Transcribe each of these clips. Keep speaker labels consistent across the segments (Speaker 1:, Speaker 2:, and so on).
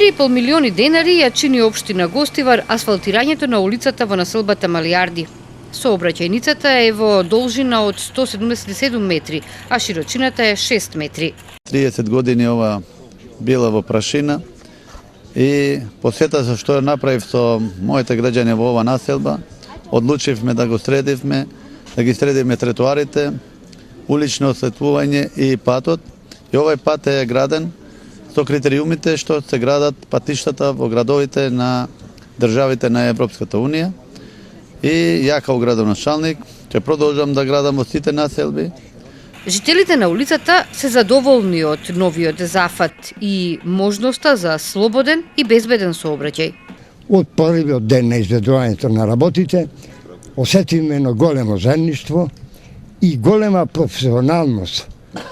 Speaker 1: 4,5 милиони денари ја чини општина Гостивар асфалтирањето на улицата во населбата Малијарди. Сообраќајницата е во должина од 177 метри, а широчината е 6 метри.
Speaker 2: 30 години ова била во прашина и посета за што ја направив со моите граѓани во ова населба, одлучивме да го средивме, да ги средивме тротоарите, улично осветлување и патот. И овој пат е граден со критериумите што се градат патиштата во градовите на државите на Европската Унија. И ја као градоначалник ќе продолжам да градам во сите населби.
Speaker 1: Жителите на улицата се задоволни од новиот зафат и можноста за слободен и безбеден сообраќај.
Speaker 3: Од првиот ден на изведувањето на работите осетивме едно големо заедништво и голема професионалност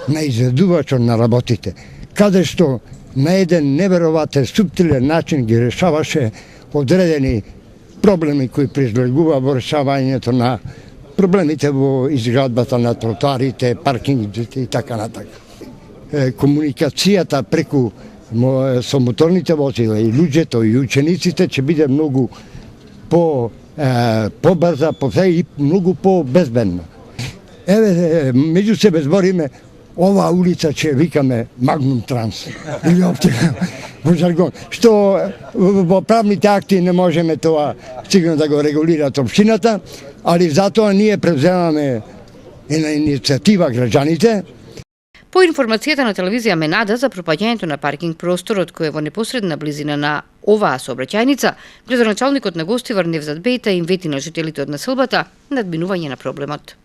Speaker 3: на изведувачот на работите, каде што на еден невероватен, суптилен начин ги решаваше одредени проблеми кои произлегува во решавањето на проблемите во изградбата на тротоарите, паркингите и така натака. Комуникацијата преку со моторните возила и луѓето и учениците ќе биде многу побрза и многу побезбедна. Еве, меѓу себе збориме, ова улица ќе викаме Магнум Транс или оптика во жаргон, што во правните акти не можеме тоа сигурно да го регулираат општината, али затоа ние превземаме една иницијатива граѓаните.
Speaker 1: По информацијата на телевизија Менада за пропаѓањето на паркинг просторот кој е во непосредна близина на оваа сообраќајница, градоначалникот на Гостивар Невзат Бејта им вети на жителите од населбата надминување на проблемот.